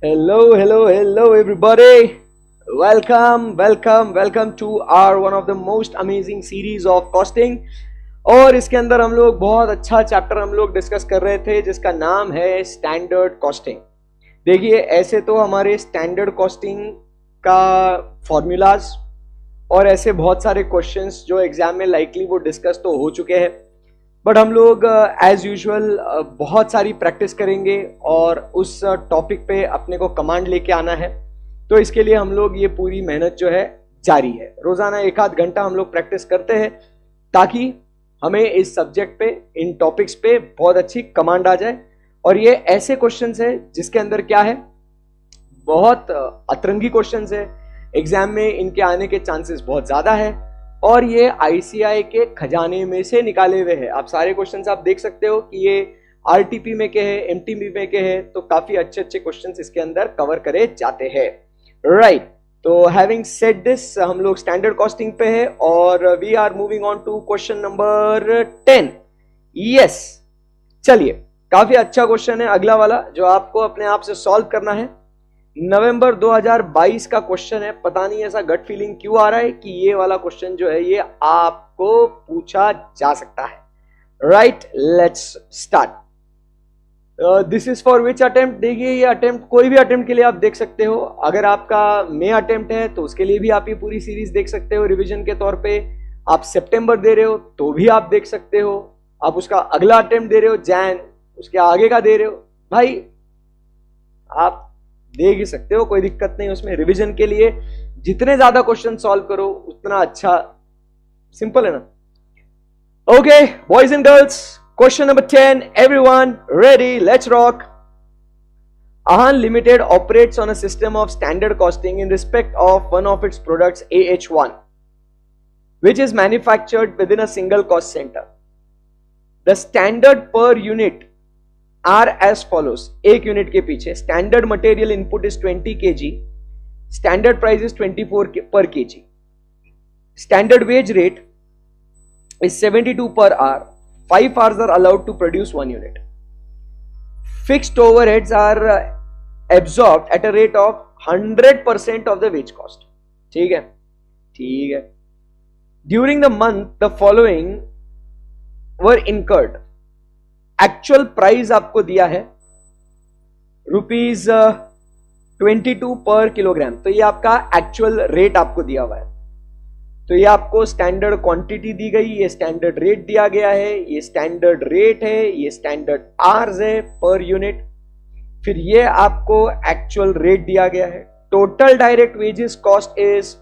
Hello, hello, hello, everybody. Welcome to our one of the most amazing series of costing. और इसके अंदर हम लोग बहुत अच्छा चैप्टर हम लोग डिस्कस कर रहे थे जिसका नाम है स्टैंडर्ड कॉस्टिंग. देखिए, ऐसे तो हमारे स्टैंडर्ड कॉस्टिंग का फॉर्मूलाज और ऐसे बहुत सारे क्वेश्चंस जो एग्जाम में लाइकली वो डिस्कस तो हो चुके हैं, बट हम लोग एज यूजुअल बहुत सारी प्रैक्टिस करेंगे और उस टॉपिक पे अपने को कमांड लेके आना है. तो इसके लिए हम लोग ये पूरी मेहनत जो है जारी है. रोजाना एक आध घंटा हम लोग प्रैक्टिस करते हैं ताकि हमें इस सब्जेक्ट पे, इन टॉपिक्स पे बहुत अच्छी कमांड आ जाए. और ये ऐसे क्वेश्चंस है जिसके अंदर क्या है, बहुत अतरंगी क्वेश्चंस है. एग्जाम में इनके आने के चांसेस बहुत ज्यादा है और ये आईसीआई के खजाने में से निकाले हुए हैं. आप सारे क्वेश्चंस आप देख सकते हो कि ये आरटीपी में के हैं, एमटीपी में के हैं, तो काफी अच्छे अच्छे क्वेश्चंस इसके अंदर कवर करे जाते हैं. राइट. तो हैविंग सेड दिस, हम लोग स्टैंडर्ड कॉस्टिंग पे है और we are moving on to question number 10. Yes, चलिए, काफी अच्छा क्वेश्चन है अगला वाला जो आपको अपने आप से सॉल्व करना है. नवंबर 2022 का क्वेश्चन है. पता नहीं ऐसा गट फीलिंग क्यों आ रहा है कि ये वाला क्वेश्चन जो है ये आपको पूछा जा सकता है. Right, let's start. This is for which attempt. देखिए, ये अटेम्प्ट कोई भी अटेम्प्ट के लिए आप देख सकते हो. अगर आपका मे अटेम्प्ट है तो उसके लिए भी आप ये पूरी सीरीज देख सकते हो रिवीजन के तौर पे. आप सितंबर दे रहे हो तो भी आप देख सकते हो. आप उसका अगला अटेम्प्ट दे रहे हो जैन, उसके आगे का दे रहे हो, भाई आप देख ही सकते हो, कोई दिक्कत नहीं उसमें. रिवीजन के लिए जितने ज्यादा क्वेश्चन सॉल्व करो उतना अच्छा. सिंपल है ना. Okay boys and girls, question number 10. Everyone ready? Let's rock. Ahan Limited operates on a system of standard costing in respect of one of its products, AH1, which is manufactured within a single cost center. The standard per unit are as follows. एक unit के पीछे standard material input is 20 kg, standard price is 24 per kg, standard wage rate is 72 per hour. 5 hours are allowed to produce 1 unit. Fixed overheads are absorbed at a rate of 100% of the wage cost. ठीक है, ठीक है. During the month the following were incurred. Actual price आपको दिया है ₹22 पर kilogram. तो ये आपका एक्चुअल रेट आपको दिया हुआ है. तो ये आपको स्टैंडर्ड क्वांटिटी दी गई, ये स्टैंडर्ड रेट दिया गया है, ये स्टैंडर्ड रेट है, ये स्टैंडर्ड आवर्स है पर यूनिट, फिर ये आपको एक्चुअल रेट दिया गया है. Total direct wages cost is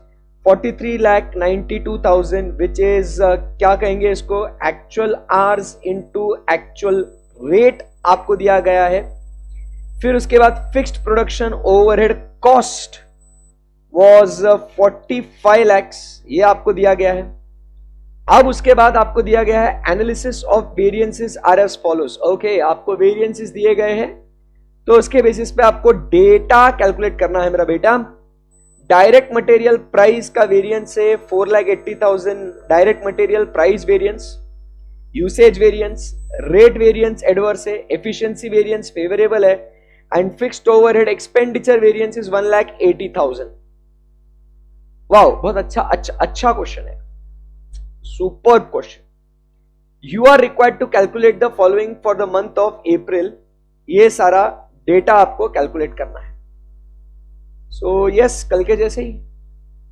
43,92,000 which is क्या कहेंगे इसको, actual hours into actual rate आपको दिया गया है. फिर उसके बाद fixed production overhead cost was 45 lakhs, ये आपको दिया गया है. अब उसके बाद आपको दिया गया है analysis of variances are as follows. Okay, आपको वेरिएंसेस दिए गए हैं तो उसके बेसिस पे आपको डेटा कैलकुलेट करना है मेरा बेटा. डायरेक्ट मटेरियल प्राइस का वेरिएंस है 4,80,000. Direct material price variance, usage variance, rate variance adverse है, एफिशिएंसी वेरिएंस फेवरेबल है, and fixed overhead expenditure variance is 1,80,000. Wow, बहुत अच्छा क्वेश्चन है. Super question. You are required to calculate the following for the month of April. ये सारा data आपको calculate करना है. सो यस, कल के जैसे ही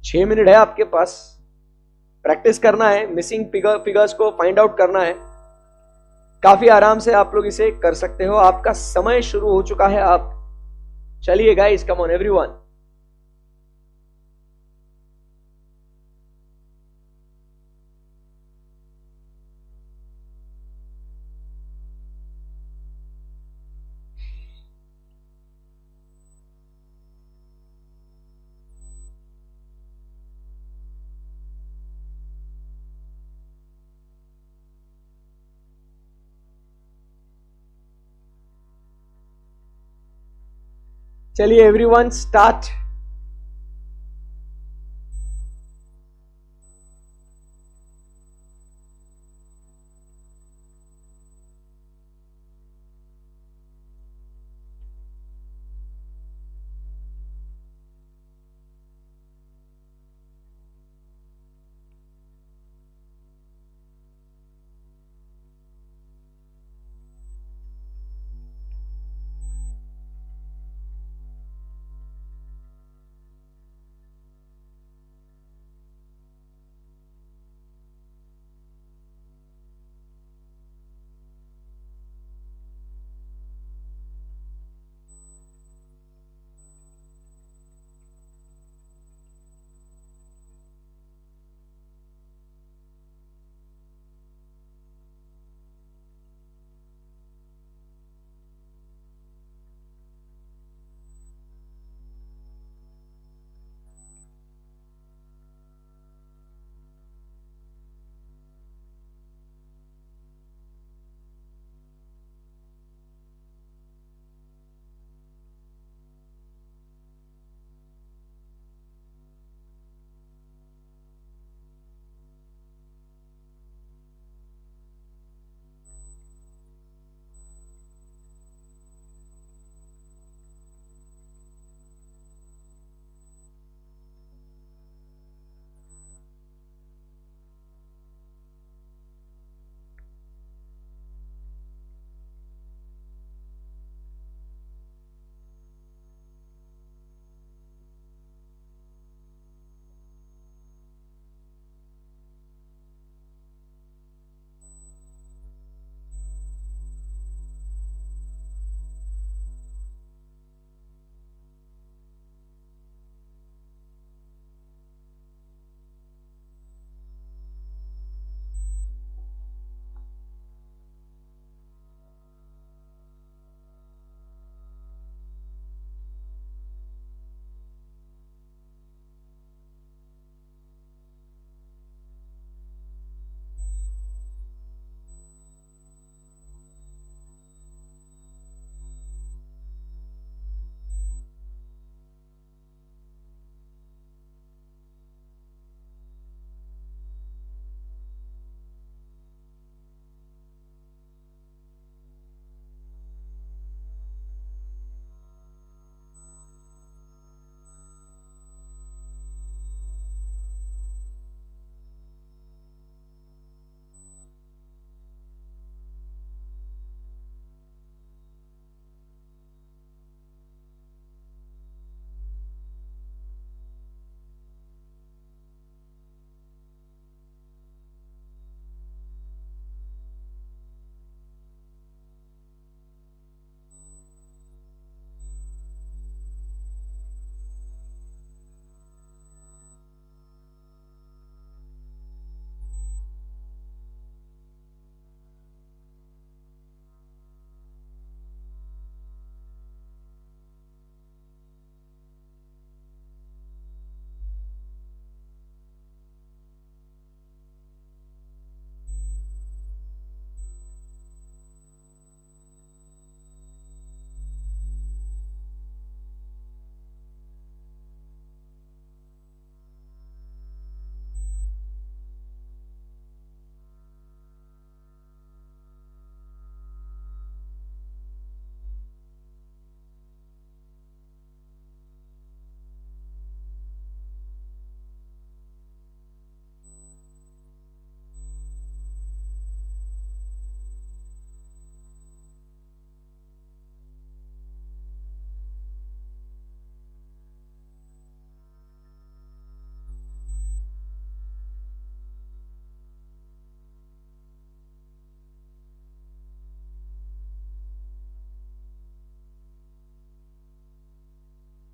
6 मिनट है आपके पास. प्रैक्टिस करना है, मिसिंग फिगर्स को फाइंड आउट करना है. काफी आराम से आप लोग इसे कर सकते हो. आपका समय शुरू हो चुका है. आप चलिए गाइस, कम ऑन एवरीवन. चलिए everyone, start.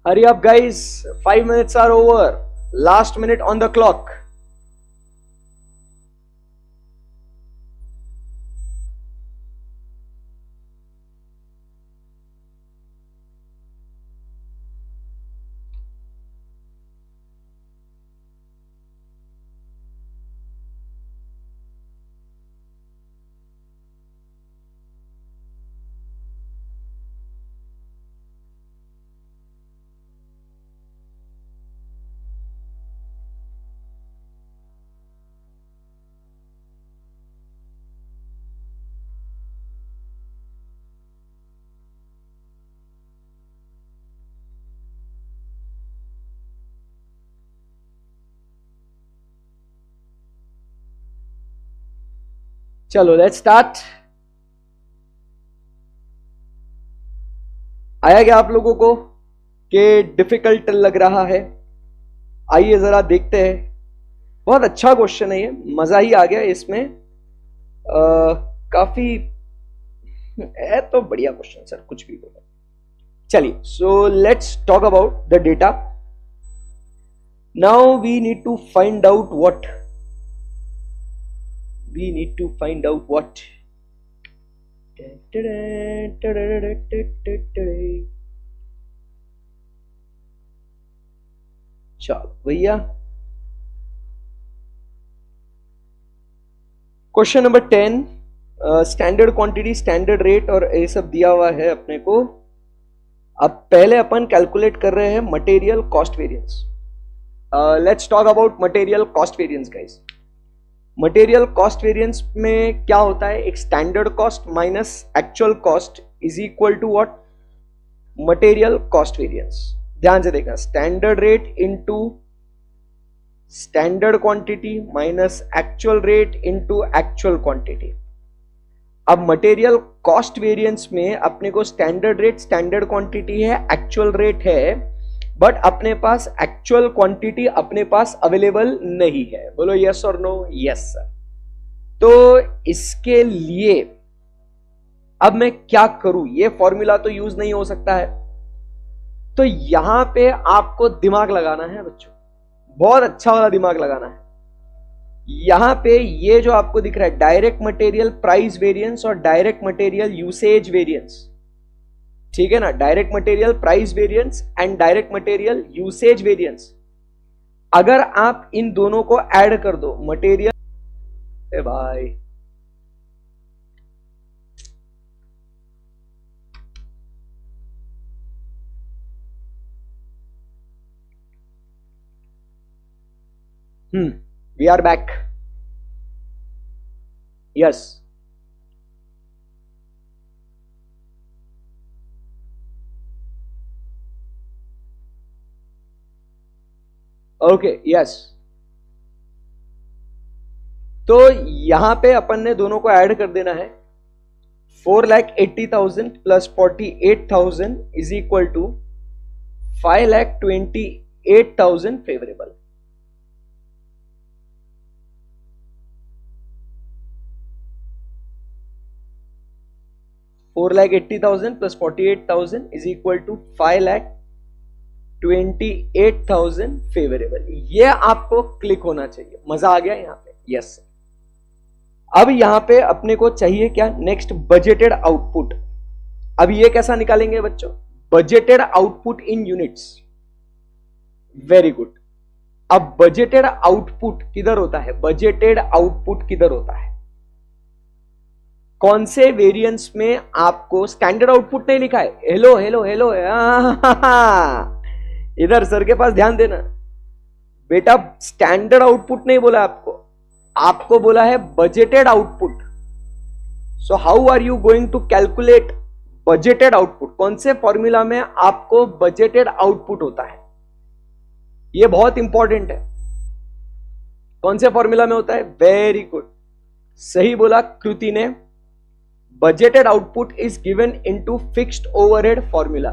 Hurry up, guys. 5 minutes are over. Last minute on the clock. चलो लेट्स स्टार्ट। आया क्या आप लोगों को कि डिफिकल्ट लग रहा है? आइए जरा देखते हैं। बहुत अच्छा क्वेश्चन है ये, मजा ही आ गया इसमें। काफी है तो बढ़िया क्वेश्चन सर, कुछ भी बोलो। चलिए, so let's talk about the data. Now we need to find out what we need to find out what चलो भैया, question number 10, standard quantity, standard rate और ये सब दिया हुआ है अपने को। अब पहले अपन कैलकुलेट कर रहे हैं material cost variance. Let's talk about material cost variance guys. Material cost variance में क्या होता है? एक standard cost minus actual cost is equal to what? Material cost variance. ध्यान से देखना, standard rate into standard quantity minus actual rate into actual quantity. अब material cost variance में अपने को स्टैंडर्ड रेट स्टैंडर्ड क्वांटिटी है, एक्चुअल रेट है, but अपने पास एक्चुअल क्वांटिटी अपने पास अवेलेबल नहीं है। बोलो यस और नो? Yes sir. तो इसके लिए अब मैं क्या करूं? ये फॉर्मूला तो यूज नहीं हो सकता है, तो यहां पे आपको दिमाग लगाना है बच्चों, बहुत अच्छा वाला दिमाग लगाना है। यहां पे ये जो आपको दिख रहा है डायरेक्ट मटेरियल प्राइस वेरिएंस और डायरेक्ट मटेरियल यूसेज वेरिएंस, ठीक है ना? Direct material price variance and direct material usage variance. अगर आप इन दोनों को ऐड कर दो, मटेरियल भाई we are back. Yes. Okay yes. तो यहां पे अपन ने दोनों को ऐड कर देना है। 4,80,000 plus 48,000 is equal to 5,28,000 favourable. $4,80,000 plus 48,000 is equal to 5,28,000 favourable. ये आपको क्लिक होना चाहिए। मजा आ गया यहां पे? यस। अब यहां पे अपने को चाहिए क्या? Next budgeted output. अब ये कैसा निकालेंगे बच्चों? बजटेड आउटपुट इन यूनिट्स। Very good. अब बजटेड आउटपुट किधर होता है? बजटेड आउटपुट किधर होता है? कौन से वेरिएंस में आपको स्टैंडर्ड आउटपुट नहीं लिखा है? हेलो हेलो हेलो, इधर सर के पास ध्यान देना बेटा। स्टैंडर्ड आउटपुट नहीं बोला आपको, आपको बोला है budgeted output. So how are you going to calculate budgeted output? कौन से फॉर्मूला में आपको बजटेड आउटपुट होता है? यह बहुत इंपॉर्टेंट है। कौन से फॉर्मूला में होता है? वेरी गुड, सही बोला कृति ने। Budgeted output is given into fixed overhead formula.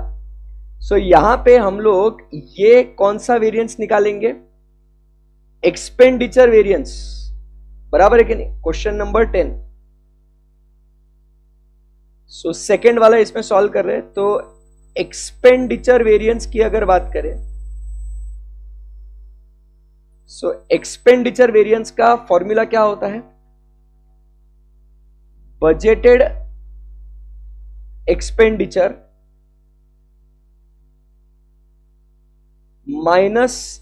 So यहां पे हम लोग ये कौन सा वेरिएंस निकालेंगे? Expenditure variance. बराबर है कि नहीं? Question number 10। सो सेकेंड वाला इसमें सॉल्व कर रहे हैं। तो एक्सपेंडिचर वेरिएंस की अगर बात करें, सो एक्सपेंडिचर वेरिएंस का फॉर्मूला क्या होता है? Budgeted expenditure minus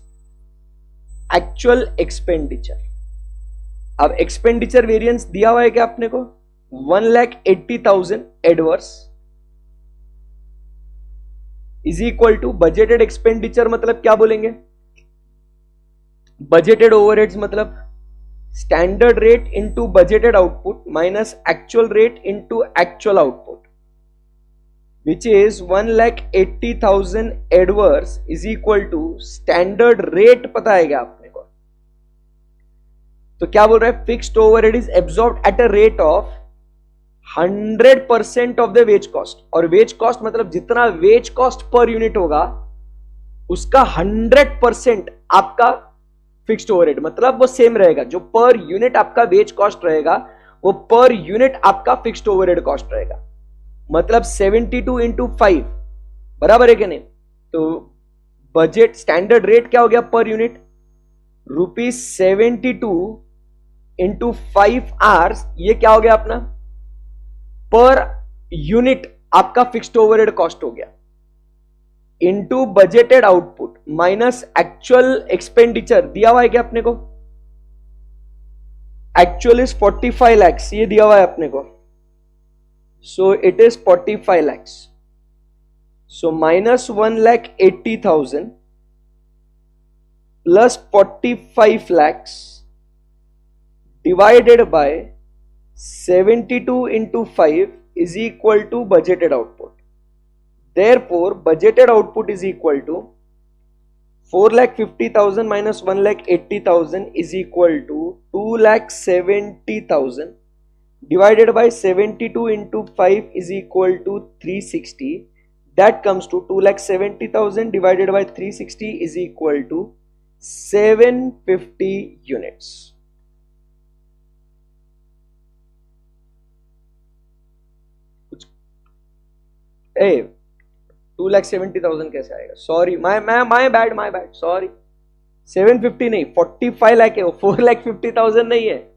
actual expenditure. अब एक्सपेंडिचर वेरिएंस दिया हुआ है क्या अपने को? 1,80,000 adverse is equal to budgeted expenditure मतलब क्या बोलेंगे? बजटेड ओवरहेड्स मतलब standard rate into budgeted output minus actual rate into actual output, which is 1,80,000 adverse is equal to standard rate पता है क्या आपने को? तो क्या बोल रहा है? Fixed overhead is absorbed at a rate of 100% of the ways cost. और वेज कॉस्ट मतलब जितना वेज कॉस्ट पर यूनिट होगा उसका 100% आपका फिक्स्ड ओवरहेड, मतलब वो सेम रहेगा। जो पर यूनिट आपका वेज कॉस्ट रहेगा वो पर यूनिट आपका फिक्स्ड ओवरहेड कॉस्ट रहेगा। मतलब 72 इंटू 5 बराबर है क्या नहीं? तो बजट स्टैंडर्ड रेट क्या हो गया पर यूनिट? ₹72 इंटू 5 आवर्स, ये क्या हो गया अपना? पर यूनिट आपका फिक्स्ड ओवरहेड कॉस्ट हो गया, into budgeted output minus actual expenditure दिया हुआ है क्या अपने को? एक्चुअल इज 45 lakhs, ये दिया हुआ है अपने को। So it is 45 lakhs. So minus 1,80,000 plus 45 lakhs divided by 72 into 5 is equal to budgeted output. Therefore, budgeted output is equal to 4,50,000 minus 1,80,000 is equal to 2,70,000 divided by 72 into 5 is equal to 360. That comes to 2,70,000 divided by 360 is equal to 750 units. ए 2,70,000 कैसे आएगा? Sorry, my bad sorry. 750 नहीं, 45 लाख है वो, 4,50,000 नहीं है।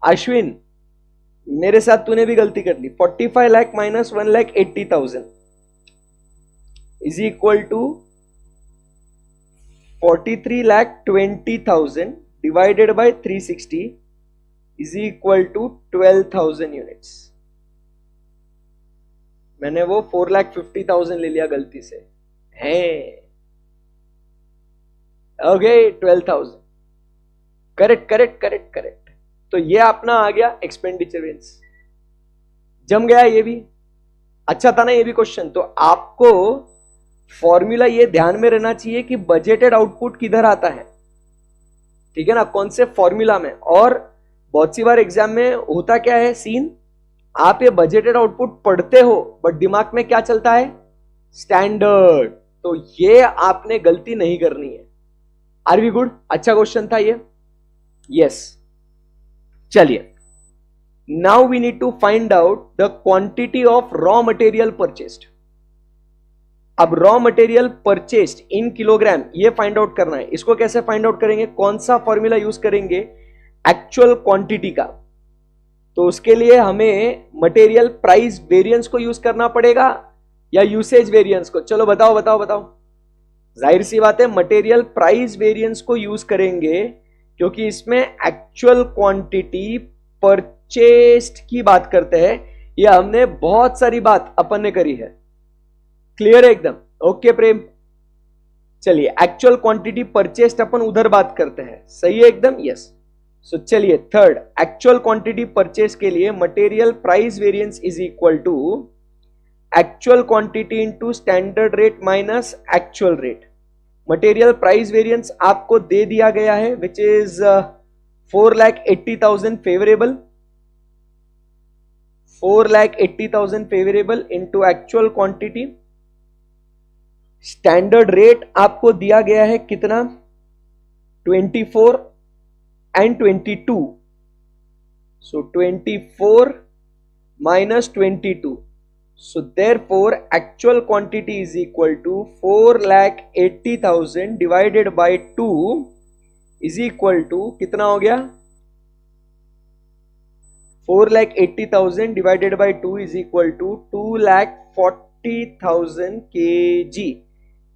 अश्विन मेरे साथ तूने भी गलती कर ली। 45 lakh minus 1,80,000 is equal to 43,20,000 divided by 360 is equal to 12,000 units. मैंने वो 4,50,000 ले लिया गलती से है। Okay 12,000 correct. तो ये अपना आ गया एक्सपेंडिचर वेरिएंस। जम गया ये भी, अच्छा था ना ये भी क्वेश्चन। तो आपको फॉर्मूला ये ध्यान में रहना चाहिए कि बजटेड आउटपुट किधर आता है, ठीक है ना, कौन से फॉर्मूला में। और बहुत सी बार एग्जाम में होता क्या है सीन, आप ये बजटेड आउटपुट पढ़ते हो बट दिमाग में क्या चलता है? स्टैंडर्ड। तो ये आपने गलती नहीं करनी है। Are we good? अच्छा क्वेश्चन था ये। यस चलिए, now we need to find out the quantity of raw material purchased. अब raw material purchased in kilogram ये फाइंड आउट करना है। इसको कैसे फाइंड आउट करेंगे? कौन सा फॉर्मूला यूज करेंगे? एक्चुअल क्वांटिटी का। तो उसके लिए हमें मटेरियल प्राइस वेरिएंस को यूज करना पड़ेगा या यूसेज वेरिएंस को? चलो बताओ। जाहिर सी बात है मटेरियल प्राइस वेरिएंस को यूज करेंगे, क्योंकि इसमें एक्चुअल क्वांटिटी परचेस्ड की बात करते हैं। ये हमने बहुत सारी बात अपन ने करी है। क्लियर है एकदम? ओके प्रेम, चलिए एक्चुअल क्वांटिटी परचेस्ड अपन उधर बात करते हैं। सही है एकदम? यस। सो चलिए थर्ड, एक्चुअल क्वांटिटी परचेस के लिए material price variance is equal to actual quantity into standard rate minus actual rate. Material price variance आपको दे दिया गया है which is 4,80,000 favourable, 4,80,000 favourable into actual quantity. Standard rate आपको दिया गया है कितना? 24 and 22. So 24 minus 22 So therefore actual quantity is equal to 4,80,000 divided by 2 is equal to कितना हो गया? 4,80,000 divided by 2 is equal to 2,40,000 kg.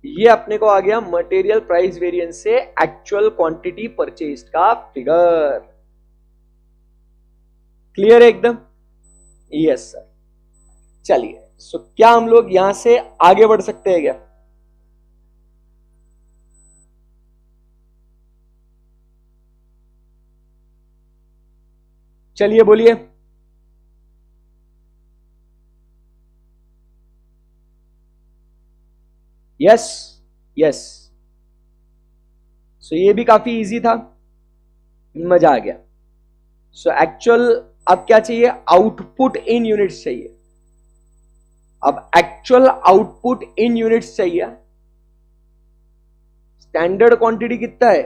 ये अपने को आ गया मटेरियल प्राइस वेरिएंस से एक्चुअल क्वांटिटी परचेज का फिगर. क्लियर है एकदम? Yes sir. चलिए, सो क्या हम लोग यहां से आगे बढ़ सकते हैं क्या? चलिए बोलिए. Yes yes. सो ये भी काफी इजी था, मजा आ गया. सो एक्चुअल अब क्या चाहिए? आउटपुट इन यूनिट्स चाहिए. अब एक्चुअल आउटपुट इन यूनिट्स चाहिए. स्टैंडर्ड क्वांटिटी कितना है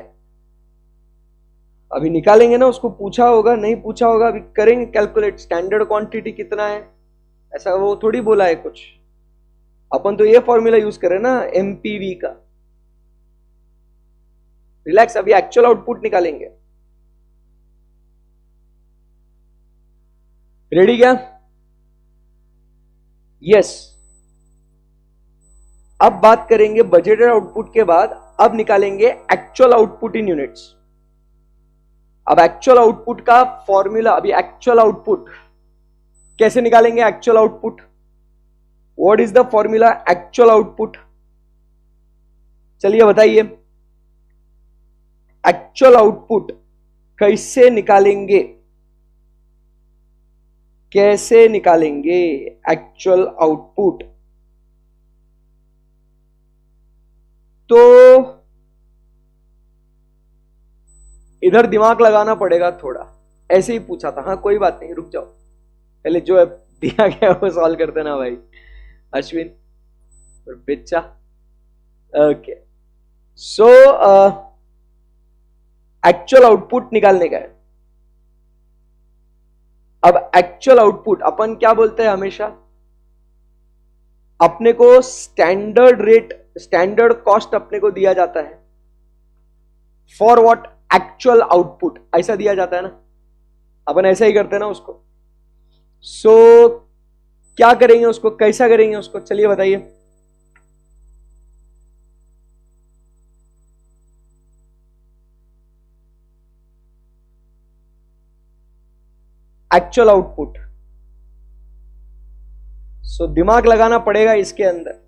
अभी निकालेंगे ना, उसको पूछा होगा नहीं पूछा होगा, अभी करेंगे कैलकुलेट. स्टैंडर्ड क्वांटिटी कितना है ऐसा वो थोड़ी बोला है कुछ. अपन तो ये फॉर्मूला यूज करें ना एमपीवी का. रिलैक्स, अभी एक्चुअल आउटपुट निकालेंगे. रेडी क्या? यस. अब बात करेंगे बजटेड आउटपुट के बाद. अब निकालेंगे एक्चुअल आउटपुट इन यूनिट्स. अब एक्चुअल आउटपुट का फॉर्मूला, अभी एक्चुअल आउटपुट कैसे निकालेंगे? Actual output, what is the formula actual output? चलिए बताइए. एक्चुअल आउटपुट कैसे निकालेंगे? कैसे निकालेंगे एक्चुअल आउटपुट? तो इधर दिमाग लगाना पड़ेगा थोड़ा. ऐसे ही पूछा था. हाँ कोई बात नहीं, रुक जाओ, पहले जो दिया गया वो सॉल्व करते ना भाई. अश्विन और बिच्चा. ओके. सो एक्चुअल आउटपुट निकालने का है. अब एक्चुअल आउटपुट अपन क्या बोलते हैं हमेशा? अपने को स्टैंडर्ड रेट, स्टैंडर्ड कॉस्ट अपने को दिया जाता है फॉर व्हाट? एक्चुअल आउटपुट ऐसा दिया जाता है ना, अपन ऐसा ही करते हैं ना उसको. सो क्या करेंगे उसको, कैसा करेंगे उसको? चलिए बताइए. Actual output. सो दिमाग लगाना पड़ेगा इसके अंदर.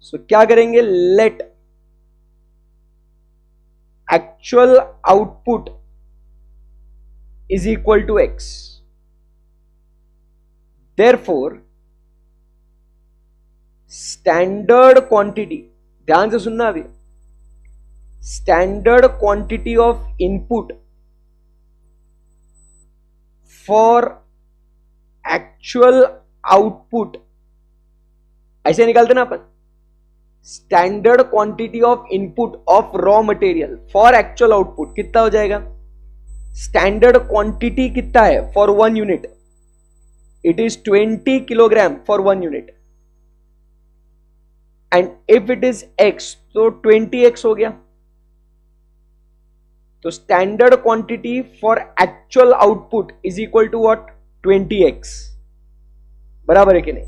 सो क्या करेंगे? Let actual output is equal to X. Therefore standard quantity, ध्यान से सुनना अभी, standard quantity of input for actual output, ऐसे निकालते ना अपन. Standard quantity of input of raw material for actual output कितना हो जाएगा? स्टैंडर्ड क्वांटिटी कितना है for 1 unit? It is 20 kilogram for 1 unit. And if it is X तो 20x हो गया. तो standard quantity for actual output is equal to what? 20x. बराबर है कि नहीं?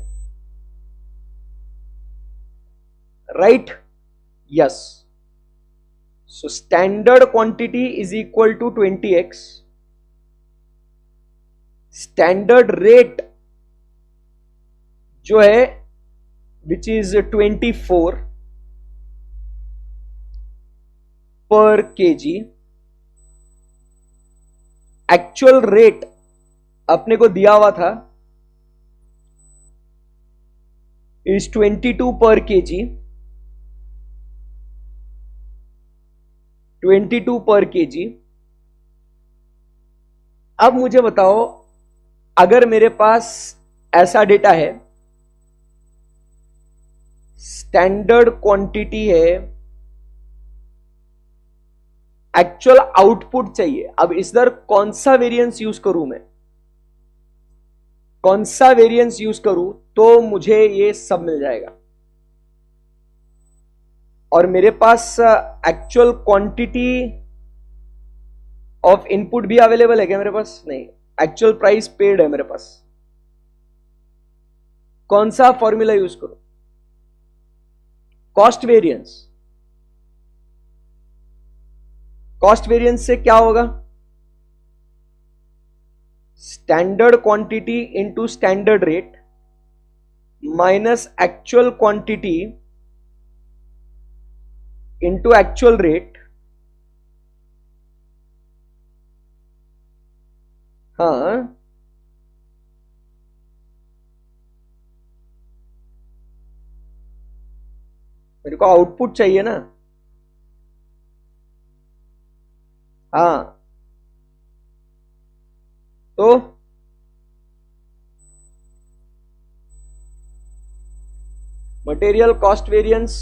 Right? Yes. So standard quantity is equal to 20x. Standard rate जो है विच इज 24 पर केजी. एक्चुअल रेट अपने को दिया हुआ था इज 22 पर केजी. 22 पर केजी. अब मुझे बताओ, अगर मेरे पास ऐसा डेटा है, स्टैंडर्ड क्वांटिटी है, एक्चुअल आउटपुट चाहिए, अब इधर कौन सा वेरिएंस यूज करूं मैं? कौन सा वेरिएंस यूज करूं तो मुझे ये सब मिल जाएगा। और मेरे पास एक्चुअल क्वांटिटी ऑफ इनपुट भी अवेलेबल है क्या मेरे पास? नहीं, एक्चुअल प्राइस पेड है मेरे पास। कौन सा फॉर्मूला यूज करूं? Cost variance. कॉस्ट वेरिएंस से क्या होगा? Standard quantity into standard rate minus actual quantity into actual rate. हाँ, मेरे को आउटपुट चाहिए ना। हाँ, तो material cost variance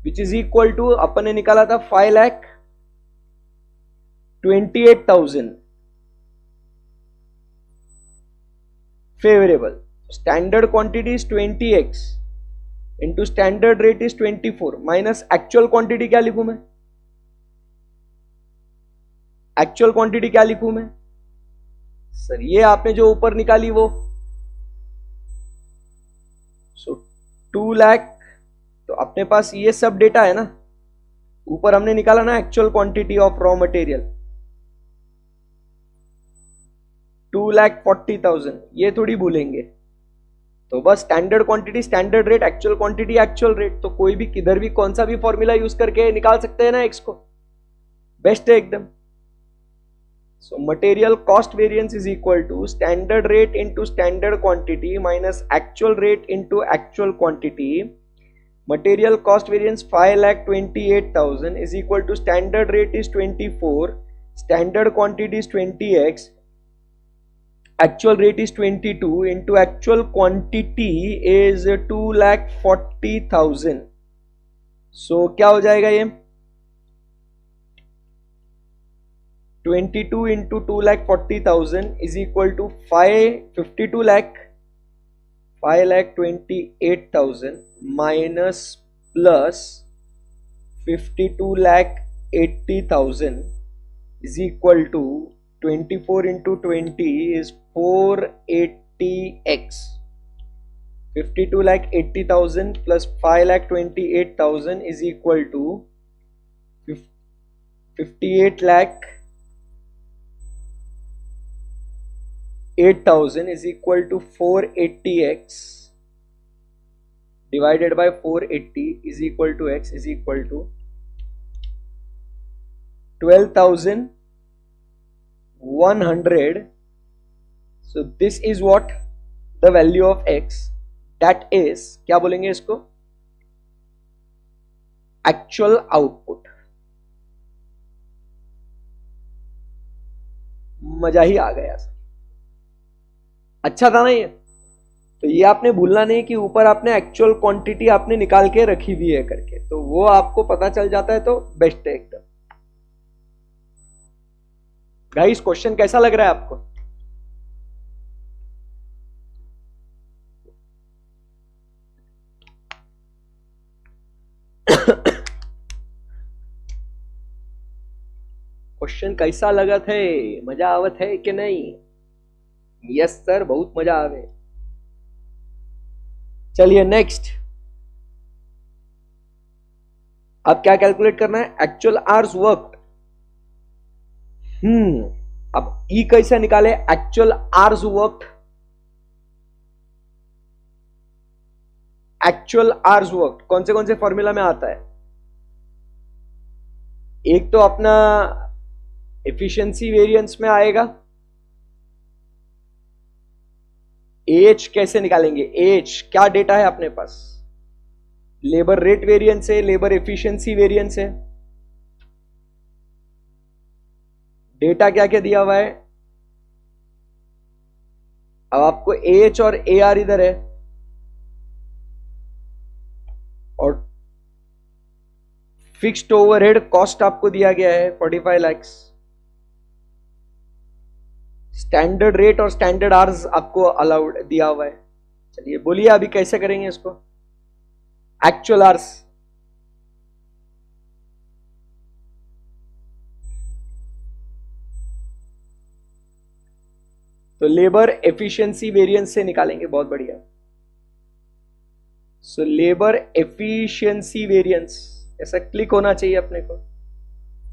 which is equal to, अपन ने निकाला था 5,28,000 favourable. Standard quantity is 20x into standard rate is 24 minus actual quantity क्या लिखूं मैं? एक्चुअल क्वांटिटी क्या लिखूं मैं सर? ये आपने जो ऊपर निकाली वो, सो 2 लाख। तो अपने पास ये सब डेटा है ना, ऊपर हमने निकाला ना actual quantity of raw material 2,40,000, ये थोड़ी भूलेंगे। तो बस standard quantity standard rate, actual quantity actual rate, तो कोई भी किधर भी कौन सा भी फॉर्मूला यूज करके निकाल सकते हैं ना एक्स को, बेस्ट है एकदम। So material cost variance is equal to standard rate into standard quantity minus actual rate into actual quantity. Material cost variance 5,28,000 is equal to standard rate is 24, standard quantity is 20x, actual rate is 22 into actual quantity is 2,40,000. So क्या हो जाएगा ये? 22 into 2,40,000 is equal to 52 lakh 5,28,000 minus plus 52,80,000 is equal to 24 into 20 is 480x. 52,80,000 plus 5,28,000 is equal to 58 lakh 8,000 is equal to 480x divided by 480 is equal to x is equal to 12,100. So this is what the value of x, that is क्या बोलेंगे इसको? Actual output. मजा ही आ गया sir, अच्छा था ना ये। तो ये आपने भूलना नहीं कि ऊपर आपने एक्चुअल क्वांटिटी आपने निकाल के रखी हुई है करके, तो वो आपको पता चल जाता है तो बेस्ट है एकदम। गाइस क्वेश्चन कैसा लग रहा है आपको? क्वेश्चन कैसा लगत है? मजा आवत है कि नहीं? यस सर, बहुत मजा आवे। चलिए नेक्स्ट, अब क्या कैलकुलेट करना है? Actual hours worked. अब ई कैसे निकाले? Actual hours worked, actual hours worked कौन से फॉर्मूला में आता है? एक तो अपना एफिशिएंसी वेरिएंस में आएगा। एच कैसे निकालेंगे? एच क्या डेटा है अपने पास? लेबर रेट वेरिएंस है, लेबर एफिशिएंसी वेरिएंस है। डेटा क्या क्या दिया हुआ है? अब आपको एच और ए आर इधर है, और फिक्स्ड ओवरहेड कॉस्ट आपको दिया गया है 45 लाख। स्टैंडर्ड रेट और स्टैंडर्ड आवर्स आपको अलाउड दिया हुआ है। चलिए बोलिए अभी कैसे करेंगे इसको, एक्चुअल आवर्स। तो लेबर एफिशिएंसी वेरिएंस से निकालेंगे, बहुत बढ़िया। सो लेबर एफिशिएंसी वेरिएंस ऐसा क्लिक होना चाहिए अपने को।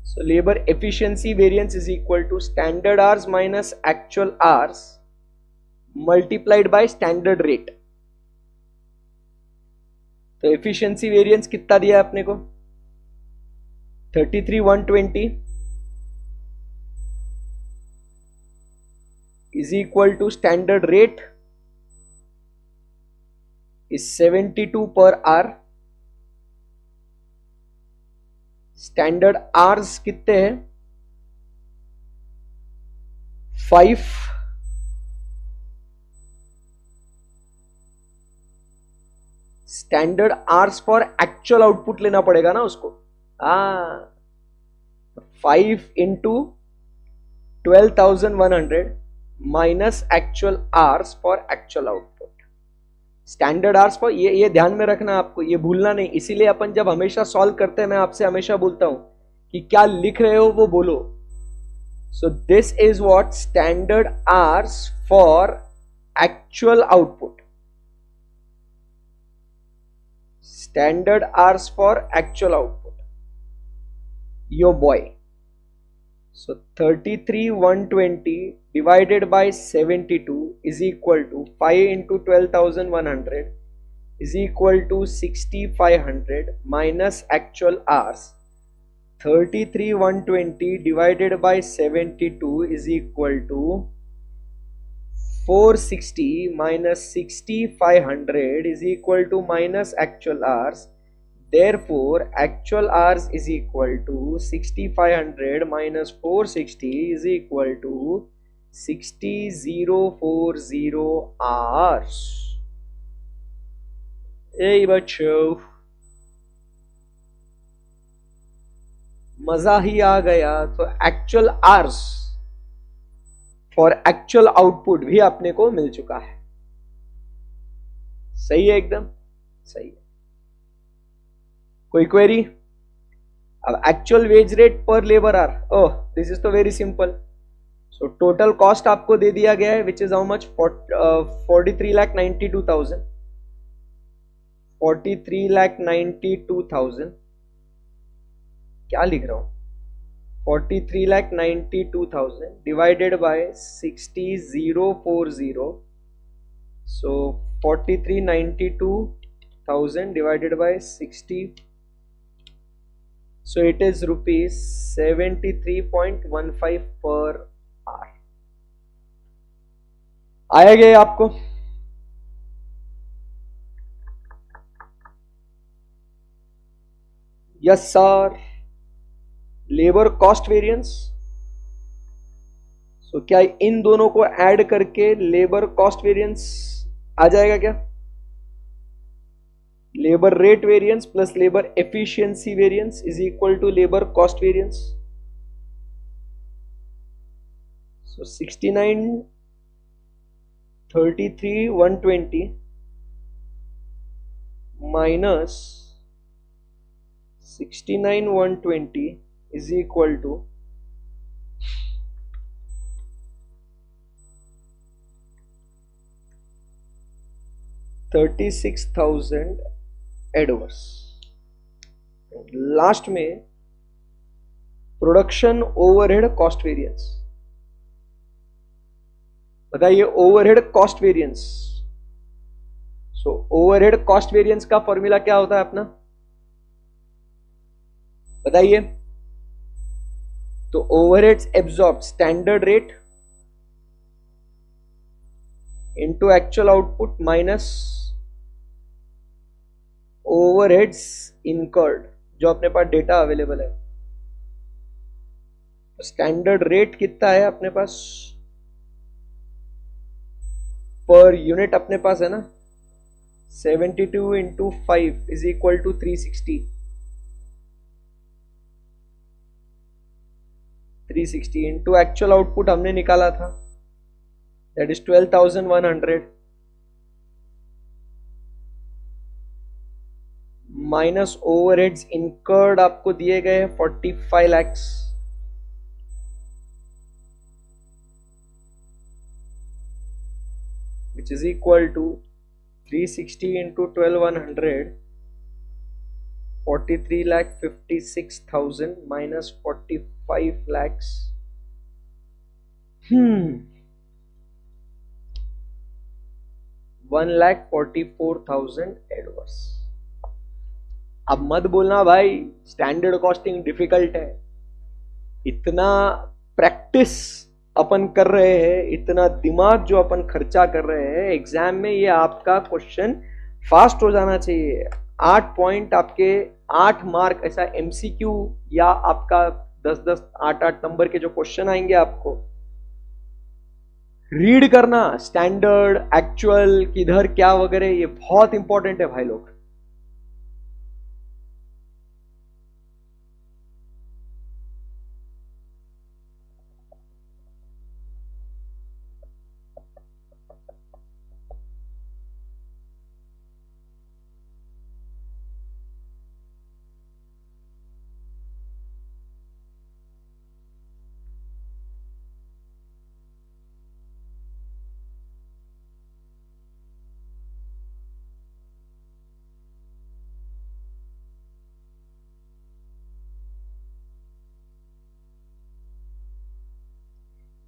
So labour efficiency variance is equal to standard hours minus actual hours multiplied by standard rate. तो एफिशिएंसी वेरिएंस कितना दिया है अपने को, 33,120 is equal to standard rate is 72 per hour। Standard hours कितने हैं, 5। Standard hours for actual output लेना पड़ेगा ना उसको। 5 into 12,100 minus actual hours for actual output. Standard hours for, ये ध्यान में रखना आपको, ये भूलना नहीं। इसीलिए अपन जब हमेशा सॉल्व करते हैं मैं आपसे हमेशा बोलता हूं कि क्या लिख रहे हो वो बोलो। So this is what standard hours for actual output, standard hours for actual output, your boy. So 33,120 divided by 72 is equal to 5 into 12,100 is equal to 6,500 minus actual hours. 33,120 divided by 72 is equal to 460 minus 6,500 is equal to minus actual hours. Therefore, actual hours is equal to 6,500 minus 460 is equal to 60,040 hours. Hey बच्चों, मजा ही आ गया। तो actual hours for actual output भी अपने को मिल चुका है। सही है, एकदम सही है। कोई क्वेरी? अब एक्चुअल वेज रेट पर labour hour, oh this is तो very simple. So total cost आपको दे दिया गया है विच इज हाउ मच, 43,92,000। 43,92,000 क्या लिख रहा हूं, 43,92,000 divided by 60,040। So 43,92,000 divided by 60, so it is rupees 73.15 per hour। आएगा ये आपको? Yes sir. Labour cost variance, so क्या इन दोनों को ऐड करके लेबर कॉस्ट वेरिएंस आ जाएगा क्या? Labour rate variance plus labour efficiency variance is equal to labour cost variance. So 69,33,120 minus 69,120 is equal to 36,000 adverse. Last में प्रोडक्शन ओवरहेड कॉस्ट वेरिएंस। बताइए overhead cost variance. So overhead cost variance का formula क्या होता है अपना, बताइए? तो overheads absorb standard rate into actual output minus overheads incurred जो अपने पास डेटा अवेलेबल है। तो स्टैंडर्ड रेट कितना है अपने पास पर यूनिट, अपने पास है ना 72 into 5 is equal to 360। 360 into actual output हमने निकाला था that is 12,100 minus overheads incurred आपको दिए गए हैं 45 lakhs, which is equal to 360 into 12,100, 43,56,000 minus 45 lakhs. 1,44,000 adverse. अब मत बोलना भाई स्टैंडर्ड कॉस्टिंग डिफिकल्ट है. इतना प्रैक्टिस अपन कर रहे हैं, इतना दिमाग जो अपन खर्चा कर रहे हैं एग्जाम में, ये आपका क्वेश्चन फास्ट हो जाना चाहिए. 8 पॉइंट आपके 8 मार्क ऐसा एमसीक्यू या आपका 10-10 8-8 नंबर के जो क्वेश्चन आएंगे आपको रीड करना, स्टैंडर्ड एक्चुअल किधर क्या वगैरह, ये बहुत इंपॉर्टेंट है भाई लोग.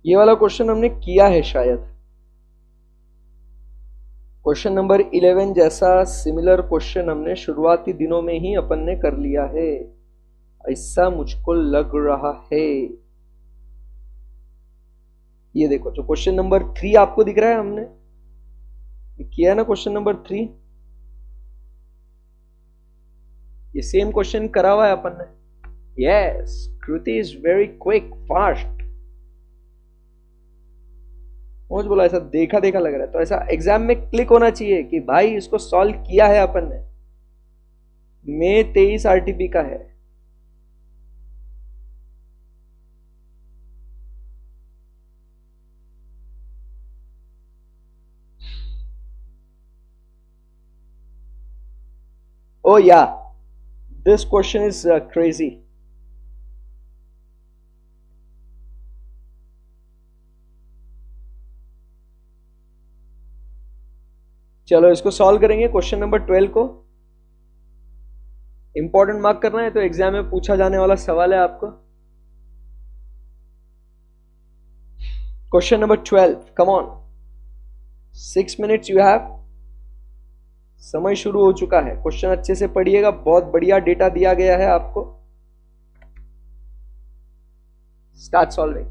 ये वाला क्वेश्चन हमने किया है शायद. क्वेश्चन नंबर 11 जैसा सिमिलर क्वेश्चन हमने शुरुआती दिनों में ही अपन ने कर लिया है, ऐसा मुझको लग रहा है. ये देखो जो क्वेश्चन नंबर 3 आपको दिख रहा है, हमने किया ना क्वेश्चन नंबर 3. ये सेम क्वेश्चन करा हुआ है अपन ने. Yes, Kriti is very quick fast. मुझे बोला ऐसा देखा देखा लग रहा है, तो ऐसा एग्जाम में क्लिक होना चाहिए कि भाई इसको सॉल्व किया है अपन ने. मई 23 आरटीपी का है. Oh yeah, this question is crazy. चलो इसको सॉल्व करेंगे. क्वेश्चन नंबर 12 को इंपॉर्टेंट मार्क करना है, तो एग्जाम में पूछा जाने वाला सवाल है आपको. Question number 12, come on, 6 minutes you have. समय शुरू हो चुका है. क्वेश्चन अच्छे से पढ़िएगा, बहुत बढ़िया डेटा दिया गया है आपको. Start solving.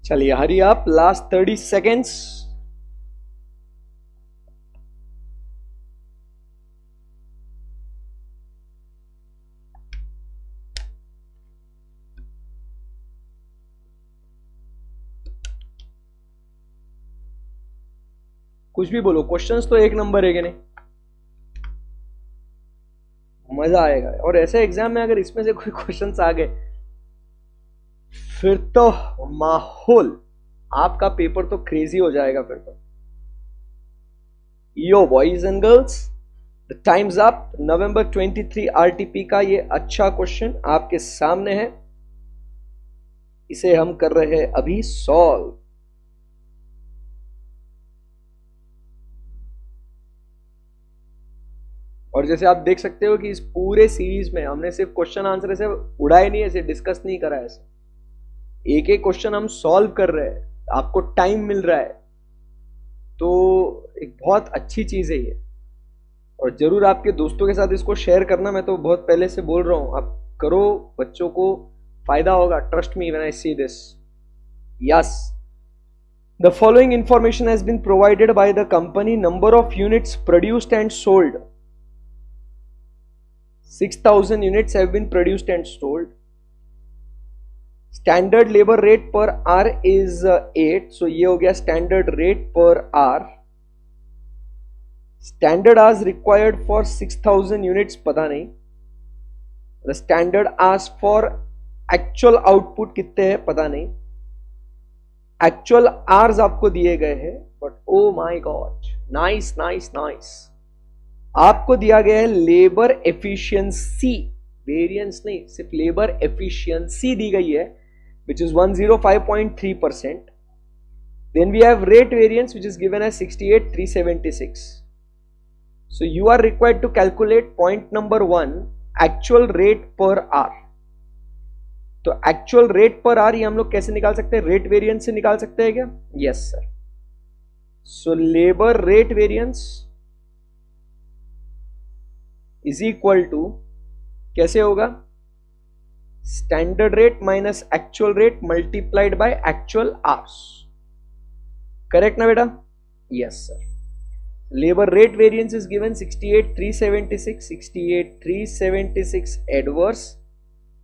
चलिए हरी आप, लास्ट 30 सेकेंड्स। कुछ भी बोलो, क्वेश्चंस तो एक नंबर है कि नहीं, मजा आएगा। और ऐसे एग्जाम में अगर इसमें से कोई क्वेश्चंस आ गए फिर तो माहौल, आपका पेपर तो क्रेजी हो जाएगा फिर तो। यो boys and girls, the times up. November 23 RTP का ये अच्छा क्वेश्चन आपके सामने है, इसे हम कर रहे हैं अभी सॉल्व। और जैसे आप देख सकते हो कि इस पूरे सीरीज में हमने सिर्फ क्वेश्चन आंसर ऐसे उड़ाए नहीं, ऐसे डिस्कस नहीं करा, ऐसे एक एक क्वेश्चन हम सॉल्व कर रहे हैं, आपको टाइम मिल रहा है, तो एक बहुत अच्छी चीज है ये। और जरूर आपके दोस्तों के साथ इसको शेयर करना, मैं तो बहुत पहले से बोल रहा हूं, आप करो, बच्चों को फायदा होगा। Trust me when I see this. Yes, the following information has been provided by the company. Number of units produced and sold, 6,000 units have been produced and sold. Standard labor rate per hour is 8. So ये हो गया standard rate per hour. Standard hours required for 6,000 units पता नहीं. The standard hours for actual output कितने हैं पता नहीं. Actual hours आपको दिए गए हैं, but oh my god, nice, nice, nice. आपको दिया गया है लेबर एफिशिएंसी, वेरिएंस नहीं, सिर्फ लेबर एफिशिएंसी दी गई है, which is 105.3%. Then we have rate variance which is given as 68,376. So you are required to calculate point number 1, actual rate per hour. तो एक्चुअल रेट पर आवर ये हम लोग कैसे निकाल सकते हैं? रेट वेरिएंस से निकाल सकते हैं क्या? Yes sir. So labour rate variance is equal to, कैसे होगा? Standard rate minus actual rate multiplied by actual hours. Correct ना बेटा? Yes sir. Labour rate variance is given 68,376. 68,376 adverse